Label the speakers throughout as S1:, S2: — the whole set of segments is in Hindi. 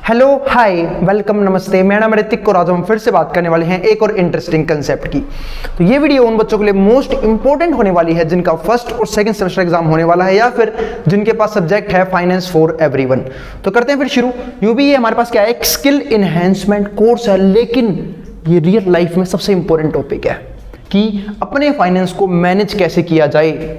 S1: हेलो हाय वेलकम नमस्ते, मेरा नाम ऋतिक और आज हम फिर से बात करने वाले हैं एक और इंटरेस्टिंग कंसेप्ट की। तो ये वीडियो उन बच्चों के लिए मोस्ट इंपॉर्टेंट होने वाली है जिनका फर्स्ट और सेकंड सेमेस्टर एग्जाम होने वाला है या फिर जिनके पास सब्जेक्ट है फाइनेंस फॉर एवरीवन। तो करते हैं फिर शुरू। यूं भी ये हमारे पास क्या है, एक स्किल इनहेंसमेंट कोर्स है, लेकिन ये रियल लाइफ में सबसे इंपॉर्टेंट टॉपिक है कि अपने फाइनेंस को मैनेज कैसे किया जाए।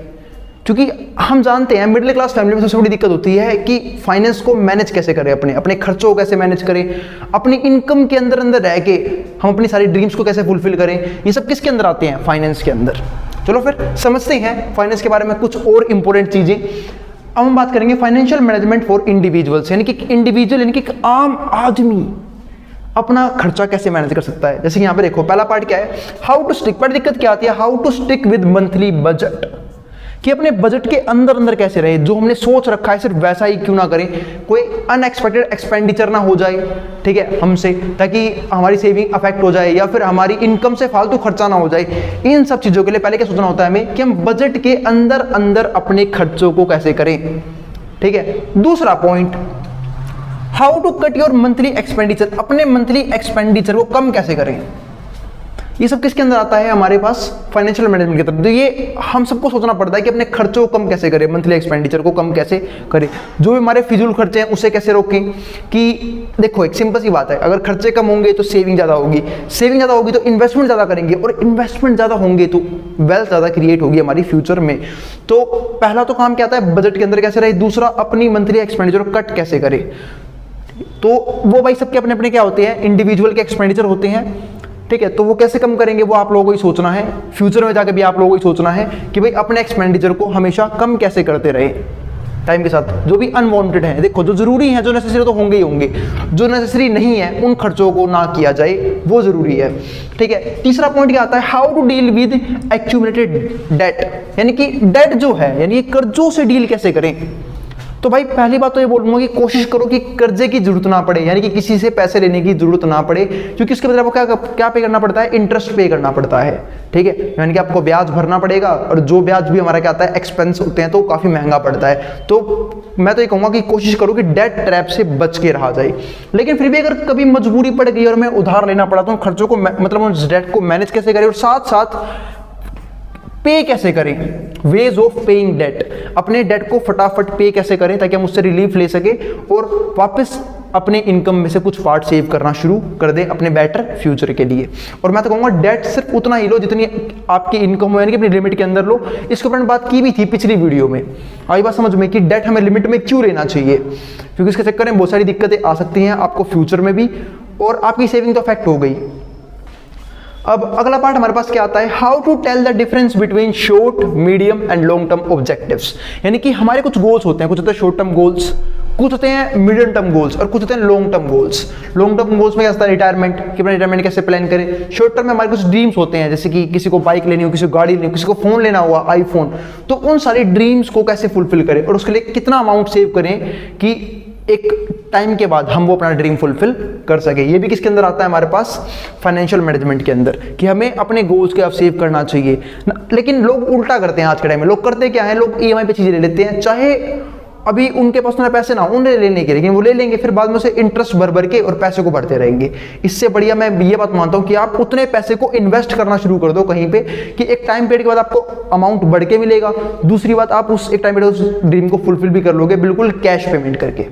S1: क्योंकि हम जानते हैं मिडिल क्लास फैमिली में सबसे बड़ी दिक्कत होती है कि फाइनेंस को मैनेज कैसे करें, अपने खर्चों को कैसे मैनेज करें, अपनी इनकम के अंदर अंदर रह के हम अपनी सारी ड्रीम्स को कैसे फुलफिल करें। ये सब किसके अंदर आते हैं? फाइनेंस के अंदर। चलो फिर समझते हैं फाइनेंस के बारे में कुछ और इंपॉर्टेंट चीजें। अब हम बात करेंगे फाइनेंशियल मैनेजमेंट फॉर इंडिविजुअल्स, यानी कि इंडिविजुअल यानी कि आम आदमी अपना खर्चा कैसे मैनेज कर सकता है। जैसे यहाँ पे देखो, पहला पार्ट क्या है, हाउ टू स्टिक। पहली दिक्कत क्या आती है, how to stick with monthly budget, कि अपने बजट के अंदर अंदर कैसे रहे, जो हमने सोच रखा है सिर्फ वैसा ही क्यों ना करें, कोई अनएक्सपेक्टेड एक्सपेंडिचर ना हो जाए, ठीक है, हमसे, ताकि हमारी सेविंग अफेक्ट हो जाए या फिर हमारी इनकम से फालतू खर्चा ना हो जाए। इन सब चीजों के लिए पहले क्या सोचना होता है हमें कि हम बजट के अंदर अंदर अपने खर्चों को कैसे करें, ठीक है। दूसरा point, how to cut your monthly expenditure, अपने मंथली एक्सपेंडिचर को कम कैसे करें। ये सब किसके अंदर आता है? हमारे पास फाइनेंशियल मैनेजमेंट की तरफ। तो ये हम सबको सोचना पड़ता है कि अपने खर्चों को कम कैसे करें, मंथली एक्सपेंडिचर को कम कैसे करें, जो भी हमारे फिजूल खर्चे हैं उसे कैसे रोकें। कि देखो एक सिंपल सी बात है, अगर खर्चे कम होंगे तो सेविंग ज़्यादा होगी, सेविंग ज़्यादा होगी तो इन्वेस्टमेंट ज़्यादा करेंगे, और इन्वेस्टमेंट ज़्यादा होंगे तो वेल्थ ज़्यादा क्रिएट होगी हमारी फ्यूचर में। तो पहला तो काम क्या आता है, बजट के अंदर कैसे रहे। दूसरा, अपनी मंथली एक्सपेंडिचर को कट कैसे करें। तो वो भाई सबके अपने अपने क्या होते हैं, इंडिविजुअल के एक्सपेंडिचर होते हैं, ठीक है। तो वो कैसे कम करेंगे वो आप लोगों को ही सोचना है, फ्यूचर में जाके भी आप लोगों को ही सोचना है कि भाई अपने एक्सपेंडिचर को हमेशा कम कैसे करते रहे टाइम के साथ। जो भी अनवांटेड है, देखो जो जरूरी है, जो नेसेसरी तो होंगे ही होंगे, जो नेसेसरी नहीं है उन खर्चों को ना किया जाए, वो जरूरी है, ठीक है। तीसरा पॉइंट क्या आता है, how to deal with accumulated debt, यानी कि डेट जो है यानी कर्जों से डील कैसे करें। तो भाई पहली बात तो ये बोलूंगा कि कोशिश करो कि कर्जे की जरूरत ना पड़े, यानी कि किसी से पैसे लेने की जरूरत ना पड़े, क्योंकि उसके बदले आपको क्या पे करना पड़ता है, इंटरेस्ट पे करना पड़ता है, ठीक है। यानी कि आपको ब्याज भरना पड़ेगा, और जो ब्याज भी हमारा क्या आता है, एक्सपेंस होते हैं, तो काफी महंगा पड़ता है। तो मैं तो ये कहूंगा कि कोशिश करो कि डेट ट्रैप से बच के रहा जाए। लेकिन फिर भी अगर कभी मजबूरी पड़ गई और मैं उधार लेना पड़ा तो खर्चों को मतलब उस डेट को मैनेज कैसे करें, और साथ साथ पे कैसे करें, वेज ऑफ पेइंग डेट, अपने डेट को फटाफट पे कैसे करें ताकि हम उससे रिलीफ ले सके और वापस अपने इनकम में से कुछ पार्ट सेव करना शुरू कर दें अपने बेटर फ्यूचर के लिए। और मैं तो कहूँगा डेट सिर्फ उतना ही लो जितनी आपकी इनकम हो, यानी कि अपनी लिमिट के अंदर लो। इसके ऊपर बात की भी थी पिछली वीडियो में, आई बात समझ में कि डेट हमें लिमिट में क्यों लेना चाहिए, क्योंकि इसके चक्कर में बहुत सारी दिक्कतें आ सकती हैं आपको फ्यूचर में भी, और आपकी सेविंग तो अफेक्ट हो गई। अब अगला पार्ट हमारे पास क्या आता है, how to tell the difference between short, medium and long term objectives, यानी कि हमारे कुछ गोल्स होते हैं, कुछ होते हैं शॉर्ट टर्म गोल्स, कुछ होते हैं मीडियम टर्म गोल्स, और कुछ होते हैं long term goals. Long term goals में क्या होता है, रिटायरमेंट, कि अपना रिटायरमेंट कैसे प्लान करें। शॉर्ट टर्म में हमारे कुछ ड्रीम्स होते हैं, जैसे कि किसी को बाइक लेनी हो, किसी को गाड़ी लेनी हो, किसी को फोन लेना हुआ आईफोन, तो उन सारी ड्रीम्स को कैसे फुलफिल करें और उसके लिए कितना अमाउंट सेव करें कि एक टाइम के बाद हम वो अपना ड्रीम फुलफिल कर सके। ये भी किसके अंदर आता है, हमारे पास फाइनेंशियल मैनेजमेंट के अंदर, कि हमें अपने गोल्स के अब सेव करना चाहिए। लेकिन लोग उल्टा करते हैं आज के टाइम में। लोग करते क्या है, लोग ईएमआई पे चीजें ले लेते हैं, चाहे अभी उनके पास पैसे ना हो उन्हें लेने के, लेकिन वो ले लेंगे, फिर बाद में उसे इंटरेस्ट भर भर के और पैसे को बढ़ते रहेंगे। इससे बढ़िया मैं ये बात मानता हूं कि आप उतने पैसे को इन्वेस्ट करना शुरू कर दो कहीं पे कि एक टाइम पीरियड के बाद आपको अमाउंट बढ़ के मिलेगा। दूसरी बात, आप उस एक टाइम पीरियड उस ड्रीम को फुलफिल भी कर लोगे बिल्कुल कैश पेमेंट करके।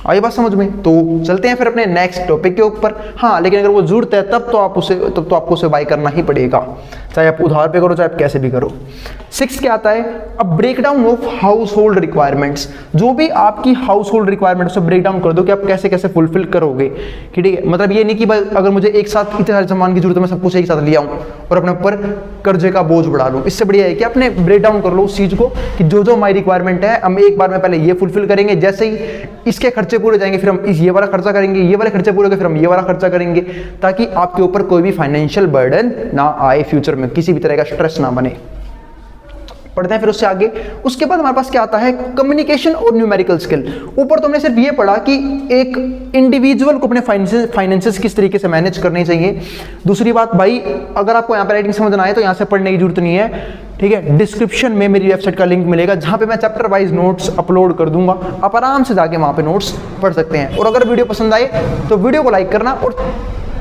S1: आई बात समझ में? तो चलते हैं फिर अपने नेक्स्ट टॉपिक के ऊपर। हाँ, लेकिन अगर वो जरूरत है तब तो आपको उसे बाय करना ही पड़ेगा, चाहे आप उधार पे करो चाहे आप कैसे भी करो। 6 क्या आता है, अब breakdown of house hold requirements, जो भी आपकी हाउस होल्ड रिक्वायरमेंट उसे ब्रेक डाउन कर दो कि आप कैसे कैसे फुलफिल करोगे, ठीक है। मतलब ये नहीं कि भाई अगर मुझे एक साथ इतने सारे सामान की जरूरत है मैं सब कुछ एक साथ ले आऊं और अपने ऊपर कर्जे का बोझ बढ़ा लूं। इससे बढ़िया है कि आपने ब्रेक डाउन कर लो उस चीज को कि जो जो हमारी रिक्वायरमेंट है हम एक बार में पहले ये फुलफिल करेंगे, जैसे ही इसके खर्चे पूरे जाएंगे फिर हम ये वाला खर्चा करेंगे, ये वाले खर्चे पूरे फिर हम ये वाला खर्चा करेंगे, ताकि आपके ऊपर कोई भी फाइनेंशियल बर्डन ना आए, फ्यूचर में किसी भी तरह का स्ट्रेस ना बने। पढ़ते हैं फिर उससे आगे। उसके बाद हमारे पास क्या आता है, कम्युनिकेशन और न्यूमेरिकल स्किल। ऊपर तो हमने सिर्फ ये पढ़ा कि एक इंडिविजुअल को अपने फाइनेंसेस किस तरीके से मैनेज करने चाहिए। दूसरी बात भाई, अगर आपको यहाँ पर राइटिंग समझ ना आए तो यहाँ से पढ़ने की जरूरत नहीं है, ठीक है, डिस्क्रिप्शन में मेरी वेबसाइट का लिंक मिलेगा जहाँ पे मैं चैप्टर वाइज नोट्स अपलोड कर दूंगा, आप आराम से जाके वहाँ पे नोट्स पढ़ सकते हैं। और अगर वीडियो पसंद आए तो वीडियो को लाइक करना और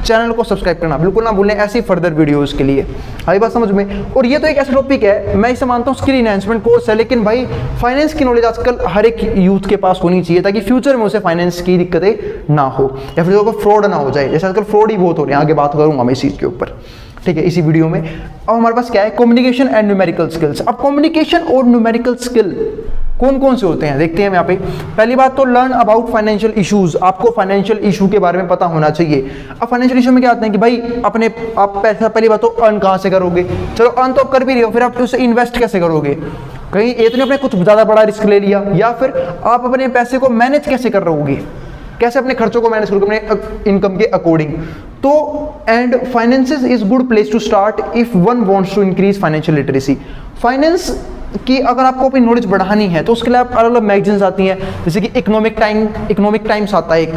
S1: चैनल को सब्सक्राइब करना बिल्कुल ना भूलें ऐसी फर्दर वीडियोस के लिए। आई बात समझ में। और ये तो एक ऐसा टॉपिक है, मैं इसे मानता हूँ स्किल इनहेंसमेंट कोर्स है, लेकिन भाई फाइनेंस की नॉलेज आजकल हर एक यूथ के पास होनी चाहिए ताकि फ्यूचर में उसे फाइनेंस की दिक्कतें ना हो या फिर कोई फ्रॉड ना हो जाए। जैसे आजकल फ्रॉड ही बहुत हो रहे हैं, आगे बात करूंगा मैं इस चीज़ के ऊपर, ठीक है, इसी वीडियो में। अब हमारे पास क्या है, कम्युनिकेशन एंड न्यूमेरिकल स्किल्स। अब कम्युनिकेशन और न्यूमेरिकल स्किल कौन कौन से होते हैं देखते हैं यहाँ पे। पहली बात तो लर्न अबाउट फाइनेंशियल इश्यूज, आपको फाइनेंशियल इशू के बारे में पता होना चाहिए। अब फाइनेंशियल इशू में क्या आते हैं कि भाई आप पैसा, पहली बात तो अर्न कहाँ से करोगे, चलो अर्न तो आप कर भी रहे हो, फिर आप उसे इन्वेस्ट कैसे करोगे, कहीं ये तो नहीं आपने कुछ ज़्यादा बड़ा रिस्क ले लिया, या फिर आप अपने पैसे को मैनेज कैसे कर रहोगे, कैसे अपने खर्चों को मैनेज करोगे अपने इनकम के अकॉर्डिंग। तो and finances is good place to start if one wants to increase financial literacy. Finance कि अगर आपको अपनी नॉलेज बढ़ानी है तो उसके लिए आप अलग अलग मैगजीन्स आती हैं, जैसे कि इकोनॉमिक टाइम्स आता है एक,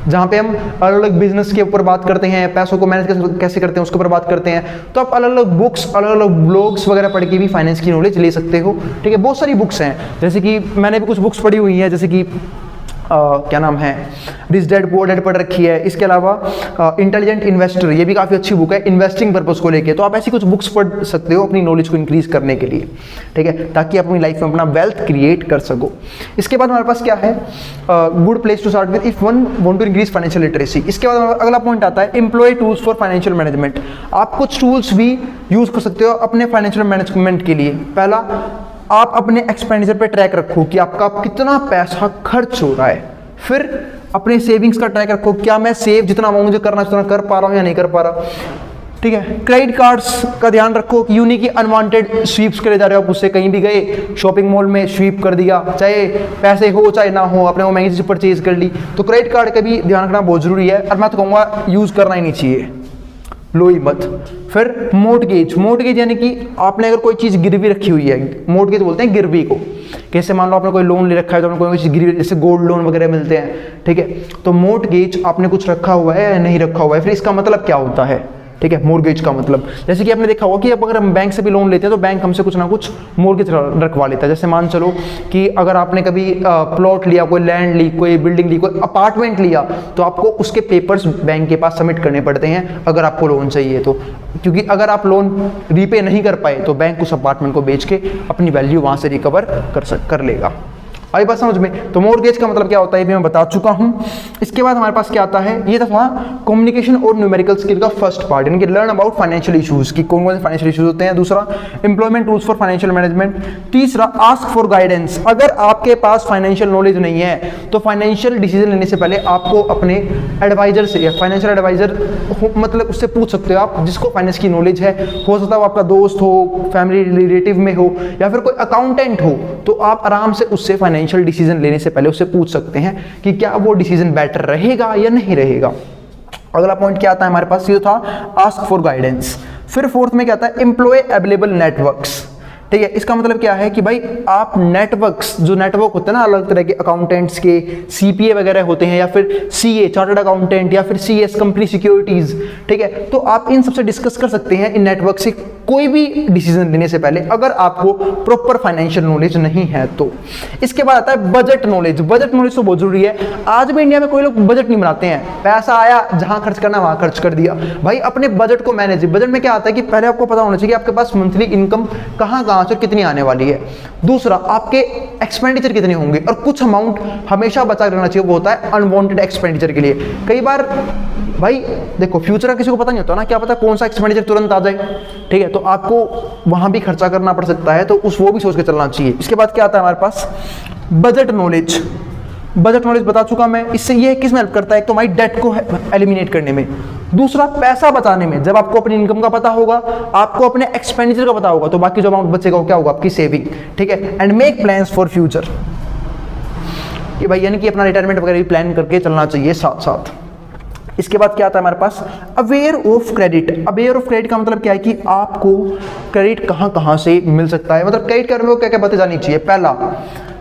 S1: जहाँ पे हम अलग अलग बिजनेस के ऊपर बात करते हैं, पैसों को मैनेज कैसे करते हैं उसके ऊपर बात करते हैं। तो आप अलग अलग बुक्स, अलग अलग ब्लॉग्स वगैरह पढ़ के भी फाइनेंस की नॉलेज ले सकते हो, ठीक है। बहुत सारी बुक्स हैं, जैसे कि मैंने भी कुछ बुक्स पढ़ी हुई हैं, जैसे कि क्या नाम है, रिच डैड पुअर डैड पढ़ रखी है। इसके अलावा इंटेलिजेंट इन्वेस्टर, ये भी काफ़ी अच्छी बुक है इन्वेस्टिंग पर्पस को लेके। तो आप ऐसी कुछ बुक्स पढ़ सकते हो अपनी नॉलेज को इंक्रीज करने के लिए, ठीक है, ताकि आप अपनी लाइफ में अपना वेल्थ क्रिएट कर सको। इसके बाद हमारे पास क्या है, good place to start with if one want to increase financial literacy. इसके बाद अगला पॉइंट आता है employ tools for financial management. आप कुछ टूल्स भी यूज़ कर सकते हो अपने फाइनेंशियल मैनेजमेंट के लिए। पहला, आप अपने एक्सपेंडिचर पे ट्रैक रखो कि आपका कितना पैसा खर्च हो रहा है। फिर अपने सेविंग्स का ट्रैक रखो, क्या मैं सेव जितना अमाउंट मुझे करना उतना कर पा रहा हूँ या नहीं कर पा रहा, ठीक है। क्रेडिट कार्ड्स का ध्यान रखो कि यूं नहीं कि अनवांटेड स्वीप्स करे जा रहे हो, आप उससे कहीं भी गए शॉपिंग मॉल में स्वीप कर दिया, चाहे पैसे हो चाहे ना हो, आपने वो महंगी चीज़ परचेज कर ली। तो क्रेडिट कार्ड का भी ध्यान रखना बहुत जरूरी है, और मैं तो कहूँगा यूज़ करना ही नहीं चाहिए, लो ही मत। फिर मोर्टगेज यानी कि आपने अगर कोई चीज़ गिरवी रखी हुई है, मोर्टगेज बोलते हैं गिरवी को, कैसे मान लो आपने कोई लोन ले रखा है तो आपने कोई चीज़ गिरवी, जैसे गोल्ड लोन वगैरह मिलते हैं, ठीक है। तो मोर्टगेज आपने कुछ रखा हुआ है या नहीं रखा हुआ है, फिर इसका मतलब क्या होता है, ठीक है। मोर्गेज का मतलब जैसे कि आपने देखा होगा कि अब अगर हम बैंक से भी लोन लेते हैं तो बैंक हमसे कुछ ना कुछ मोर्गेज रखवा लेता है। जैसे मान चलो कि अगर आपने कभी प्लॉट लिया, कोई लैंड ली, कोई बिल्डिंग ली, कोई अपार्टमेंट लिया, तो आपको उसके पेपर्स बैंक के पास सबमिट करने पड़ते हैं अगर आपको लोन चाहिए तो, क्योंकि अगर आप लोन रीपे नहीं कर पाए तो बैंक उस अपार्टमेंट को बेच के अपनी वैल्यू वहाँ से रिकवर कर लेगा। आई बात समझ में। तो मोर्गेज का मतलब क्या होता है ये भी मैं बता चुका हूं। इसके बाद हमारे पास क्या आता है, ये था कम्युनिकेशन और न्यूमेरिकल स्किल का फर्स्ट पार्ट, यानी कि लर्न अबाउट फाइनेंशियल इश्यूज की कौन कौन से फाइनेंशियल इश्यूज होते हैं। दूसरा, employment tools for financial management. तीसरा, आस्क फॉर गाइडेंस। अगर आपके पास फाइनेंशियल नॉलेज नहीं है तो फाइनेंशियल डिसीजन लेने से पहले आपको अपने एडवाइजर से या फाइनेंशियल एडवाइजर मतलब उससे पूछ सकते हो आप, जिसको फाइनेंस की नॉलेज है। हो सकता है वो आपका दोस्त हो, फैमिली रिलेटिव में हो, या फिर कोई अकाउंटेंट हो, तो आप आराम से उससे फाइनेंशियल डिसीजन लेने से पहले उससे पूछ सकते हैं कि क्या वो डिसीजन बेटर रहेगा या नहीं रहेगा। अगला पॉइंट क्या आता है हमारे पास, ये था आस्क फॉर गाइडेंस। फिर फोर्थ में क्या आता है, एम्प्लॉय अवेलेबल नेटवर्क्स, ठीक है। इसका मतलब क्या है कि भाई आप नेटवर्क्स, जो नेटवर्क होते हैं ना अलग तरह के, अकाउंटेंट्स के सीपीए वगैरह होते हैं, या फिर सीए चार्टर्ड अकाउंटेंट, या फिर सीएस कंपनी सिक्योरिटीज, ठीक है। तो आप इन सबसे डिस्कस कर सकते हैं इन नेटवर्क से कोई भी डिसीजन लेने से पहले, अगर आपको प्रॉपर फाइनेंशियल नॉलेज नहीं है तो। इसके बाद आता है बजट नॉलेज। बजट नॉलेज तो बहुत जरूरी है। आज भी इंडिया में कोई लोग बजट नहीं बनाते हैं, पैसा आया जहां खर्च करना वहां खर्च कर दिया। भाई अपने बजट को मैनेज, बजट में क्या आता है कि पहले आपको पता होना चाहिए कि आपके पास मंथली इनकम कहां से कितनी आने वाली है। दूसरा, आपके एक्सपेंडिचर कितने होंगे, और कुछ अमाउंट हमेशा बचा रहना चाहिए, वो होता है अनवांटेड एक्सपेंडिचर के लिए। कई बार भाई देखो फ्यूचर का किसी को पता नहीं होता ना, क्या पता कौन सा एक्सपेंडिचर तुरंत आ जाए, ठीक है। तो आपको वहां भी खर्चा करना पड़ सकता है, तो वो भी सोच के चलना चाहिए। इसके बाद क्या आता है हमारे पास, बजट नॉलेज। बजट नॉलेज बता चुका मैं। इससे ये किस में हेल्प करता है, एक तो हमारी डेट को एलिमिनेट करने में, दूसरा पैसा बचाने में। जब आपको अपनी इनकम का पता होगा, आपको अपने एक्सपेंडिचर का पता होगा, तो बाकी जो अमाउंट बचेगा वो क्या होगा, आपकी सेविंग, ठीक है। And make plans for future, ये भाई यानी कि अपना रिटायरमेंट वगैरह भी प्लान करके चलना चाहिए साथ साथ। इसके बाद क्या आता है हमारे पास, aware of credit. Aware of credit का मतलब क्या है कि आपको क्रेडिट कहां से मिल सकता है, मतलब क्रेडिट के बारे में क्या क्या बातें जानी चाहिए। पहला,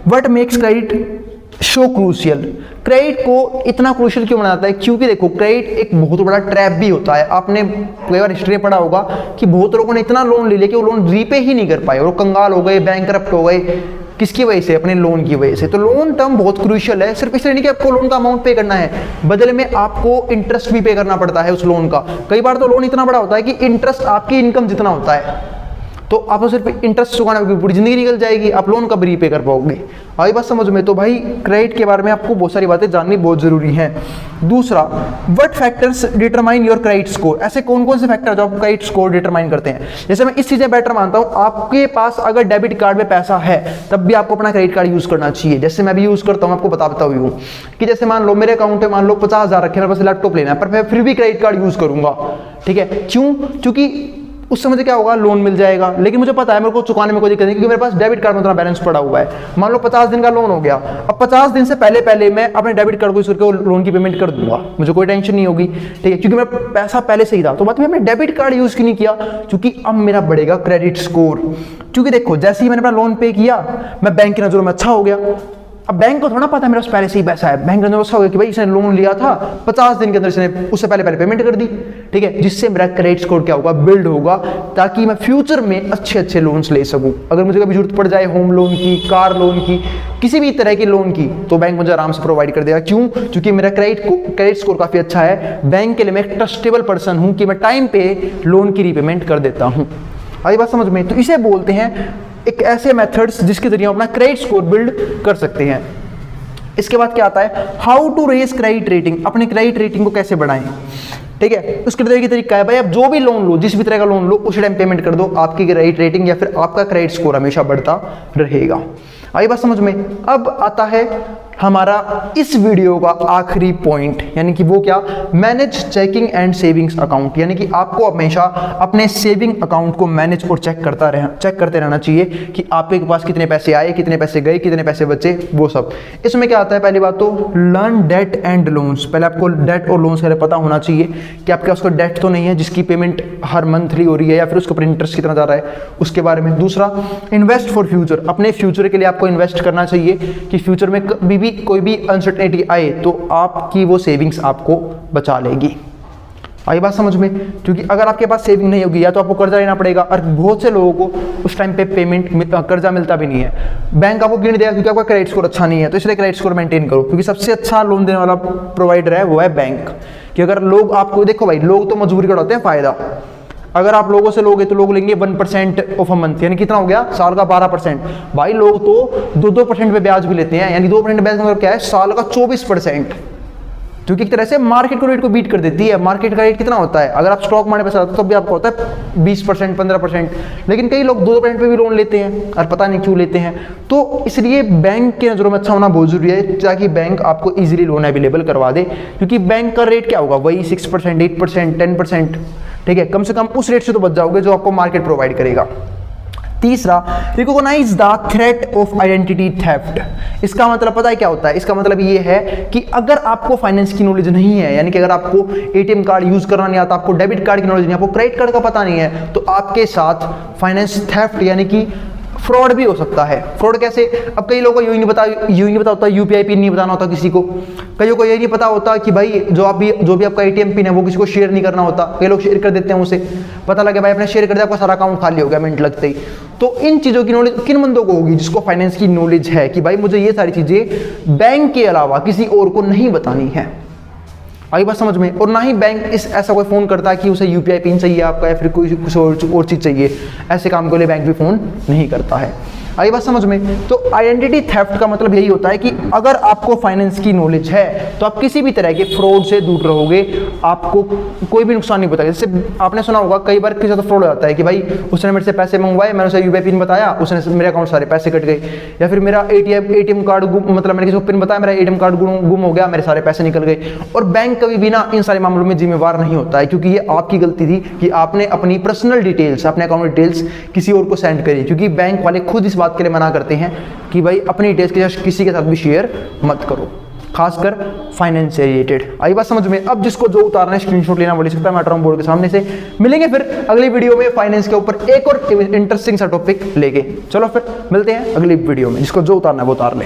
S1: what makes credit show crucial. Credit को इतना क्रूशियल क्यों बनाता है? क्योंकि देखो क्रेडिट एक बहुत बड़ा ट्रैप भी होता है। आपने कई बार हिस्ट्री में पढ़ा होगा कि बहुत लोगों ने इतना लोन ले लिया कि वो लोन रीपे ही नहीं कर पाए और वो कंगाल हो गए, बैंकरप्ट हो गए। किसकी वजह से? अपने लोन की वजह से। तो लोन टर्म बहुत क्रूशियल है, सिर्फ इसलिए नहीं कि आपको लोन का अमाउंट पे करना है, बदले में आपको इंटरेस्ट भी पे करना पड़ता है उस लोन का। कई बार तो लोन इतना बड़ा होता है कि इंटरेस्ट आपकी इनकम जितना होता है, तो आपको सिर्फ इंटरेस्ट चुकाना होगा, पूरी जिंदगी निकल जाएगी, आप लोन कब रीपे कर पाओगे? आई बात समझ में? तो भाई क्रेडिट के बारे में आपको बहुत सारी बातें जाननी बहुत जरूरी है। दूसरा, what factors determine your credit score? ऐसे कौन कौन से फैक्टर जो आपको क्रेडिट स्कोर डिटरमाइन करते हैं? जैसे मैं इस चीजें बेटर मानता हूं, आपके पास अगर डेबिट कार्ड में पैसा है तब भी आपको अपना क्रेडिट कार्ड यूज करना चाहिए। जैसे मैं भी यूज करता हूं, आपको बताता हूं कि जैसे मान लो मेरे अकाउंट में मान लो 50,000 रखे, मेरे पास लैपटॉप लेना है, पर मैं फिर भी क्रेडिट कार्ड यूज करूंगा। ठीक है, क्यों? क्योंकि उस समय क्या होगा, लोन मिल जाएगा, लेकिन मुझे पता है मेरे को चुकाने में कोई दिक्कत नहीं, क्योंकि मेरे पास डेबिट कार्ड में उतना बैलेंस पड़ा हुआ है। मान लो 50 दिन का लोन हो गया, अब 50 दिन से पहले पहले मैं अपने डेबिट कार्ड को यूज करके लोन की पेमेंट कर दूंगा, मुझे कोई टेंशन नहीं होगी। ठीक है, क्योंकि मेरा पैसा पहले से ही था। तो बात में मैंने डेबिट कार्ड यूज क्यों नहीं किया? क्योंकि अब मेरा बढ़ेगा क्रेडिट स्कोर। क्योंकि देखो जैसे ही मैंने अपना लोन पे किया, मैं बैंक की नजरों में अच्छा हो गया। अब बैंक को थोड़ा पता है मेरे पास पहले से ही पैसा है, बैंक का ऐसा हो गया कि भाई इसने लोन लिया था 50 दिन के अंदर, इसने उससे पहले पहले पेमेंट कर दी। ठीक है, जिससे मेरा क्रेडिट स्कोर क्या होगा, बिल्ड होगा, ताकि मैं फ्यूचर में अच्छे अच्छे लोन्स ले सकूं। अगर मुझे कभी जरूरत पड़ जाए होम लोन की, कार लोन की, किसी भी तरह की लोन की, तो बैंक मुझे आराम से प्रोवाइड कर देगा। क्यों? क्योंकि मेरा क्रेडिट स्कोर काफी अच्छा है। बैंक के लिए मैं एक ट्रस्टेबल पर्सन हूं कि मैं टाइम पे लोन की रीपेमेंट कर देता हूं। आई बात समझ में? तो इसे बोलते हैं एक ऐसे मेथड्स जिसके जरिए अपना क्रेडिट स्कोर बिल्ड कर सकते हैं। इसके बाद क्या आता है, how to raise credit rating? अपने क्रेडिट रेटिंग को कैसे बढ़ाएं? ठीक है, उसके लिए तरीका है भाई, आप जो भी लोन लो, जिस भी तरह का लोन लो, उस टाइम पेमेंट कर दो, आपकी क्रेडिट रेटिंग या फिर आपका क्रेडिट स्कोर हमेशा बढ़ता रहेगा। आई बात समझ में? अब आता है हमारा इस वीडियो का आखिरी पॉइंट, यानी कि वो क्या, manage checking and savings account. यानी कि आपको हमेशा अपने सेविंग अकाउंट को मैनेज और चेक करते रहना चाहिए कि आपके पास कितने पैसे आए, कितने पैसे गए, कितने पैसे बचे, वो सब। इसमें क्या आता है, पहली बात तो लर्न डेट एंड लोन्स। पहले आपको डेट और लोन्स का पता होना चाहिए कि आपके पास कोई डेट तो नहीं है जिसकी पेमेंट हर मंथली हो रही है या फिर उसके ऊपर इंटरेस्ट कितना जा रहा है, उसके बारे में। दूसरा, इन्वेस्ट फॉर फ्यूचर। अपने फ्यूचर के लिए आपको इन्वेस्ट करना चाहिए कि फ्यूचर में कभी भी कोई भी अनसर्टेनिटी आए तो आपकी वो सेविंग्स आपको बचा लेगी। आई बात समझ में? क्योंकि अगर आपके पास सेविंग नहीं होगी, या तो आपको कर्जा लेना पड़ेगा, और बहुत से लोगों को उस टाइम पे कर्जा मिलता भी नहीं है। बैंक आपको क्यों नहीं देगा? क्योंकि आपका क्रेडिट स्कोर अच्छा नहीं है। तो इसलिए क्रेडिट स्कोर मेंटेन करो, क्योंकि सबसे अच्छा लोन देने वाला प्रोवाइडर है वो है बैंक। कि अगर लोग आपको, देखो भाई, लोग तो मजबूरी का उठाते हैं फायदा। अगर आप लोगों से लोगे तो लोग लेंगे 1% ऑफ अ मंथ, यानी कितना हो गया, साल का 12%। भाई लोग तो 2% पे ब्याज भी लेते हैं, यानी 2% ब्याज मतलब क्या है, साल का 24%। क्योंकि एक तरह से मार्केट को रेट को बीट कर देती है। मार्केट का रेट कितना होता है, अगर आप स्टॉक मार्केट पैसा तो भी आपको होता है 20%, 15%, लेकिन कई लोग 2% पे भी लोन लेते हैं और पता नहीं क्यों लेते हैं। तो इसलिए बैंक के नज़रों में अच्छा होना बहुत जरूरी है, ताकि बैंक आपको इजीली लोन अवेलेबल करवा दे। क्योंकि बैंक का रेट क्या होगा, वही 6%, 8%, 10%। ठीक है, कम से कम उस रेट से तो बच जाओगे जो आपको मार्केट प्रोवाइड करेगा। तीसरा, recognise the threat of identity theft. इसका मतलब पता है क्या होता है? इसका मतलब ये है कि अगर आपको फाइनेंस की नॉलेज नहीं है, यानी कि अगर आपको एटीएम कार्ड यूज करना नहीं आता, आपको डेबिट कार्ड की नॉलेज नहीं, आपको क्रेडिट कार्ड का पता नहीं है, तो आपके साथ फाइनेंस थेफ्ट यानी कि फ्रॉड भी हो सकता है। फ्रॉड कैसे? अब कई लोगों को यूं ही नहीं पता होता, यूपीआई पिन नहीं बताना होता किसी को। कईयों को ये नहीं पता होता कि भाई जो भी आपका एटीएम पिन है वो किसी को शेयर नहीं करना होता। कई लोग शेयर कर देते हैं, उसे पता लगे भाई अपने शेयर कर दिया, आपका सारा अकाउंट खाली हो गया मिनट लगते ही। तो इन चीज़ों की नॉलेज किन बंदों को होगी? जिसको फाइनेंस की नॉलेज है कि भाई मुझे ये सारी चीज़ें बैंक के अलावा किसी और को नहीं बतानी है। आई बात समझ में? और ना ही बैंक ऐसा कोई फ़ोन करता है कि उसे यूपीआई पिन चाहिए आपका या फिर कोई कुछ और चीज़ चाहिए। ऐसे काम के लिए बैंक भी फ़ोन नहीं करता है। आई बात समझ में? तो आइडेंटिटी थेफ्ट का मतलब यही होता है कि अगर आपको फाइनेंस की नॉलेज है तो आप किसी भी तरह के फ्रॉड से दूर रहोगे, आपको कोई भी नुकसान नहीं बताएगा। जैसे आपने सुना होगा कई बार किसी साथ फ्रॉड हो जाता है कि भाई उसने मेरे से पैसे मंगवाए, मैंने उसे यूपीआई पिन बताया, उसने मेरे अकाउंट सारे पैसे कट गए। या फिर मेरा एटीएम कार्ड मतलब मैंने किसी को पिन बताया, मेरा एटीएम कार्ड गुम हो गया, मेरे सारे पैसे निकल गए। और बैंक कभी भी ना इन सारे मामलों में जिम्मेवार नहीं होता है, क्योंकि ये आपकी गलती थी कि आपने अपनी पर्सनल डिटेल्स, अपने अकाउंट डिटेल्स किसी और को सेंड करी। क्योंकि बैंक वाले खुद इस बात के लिए मना करते हैं कि भाई अपनी डिटेल्स किसी के साथ भी शेयर मत करो, खासकर फाइनेंस से रिलेटेड। आई बात समझ में? अब जिसको जो उतारना है स्क्रीनशॉट लेना वो ले सकता है, मैं बोर्ड के सामने से। मिलेंगे फिर अगली वीडियो में फाइनेंस के ऊपर एक और इंटरेस्टिंग सा टॉपिक लेके। चलो फिर मिलते हैं अगली वीडियो में, जिसको जो उतारना है वो उतार ले।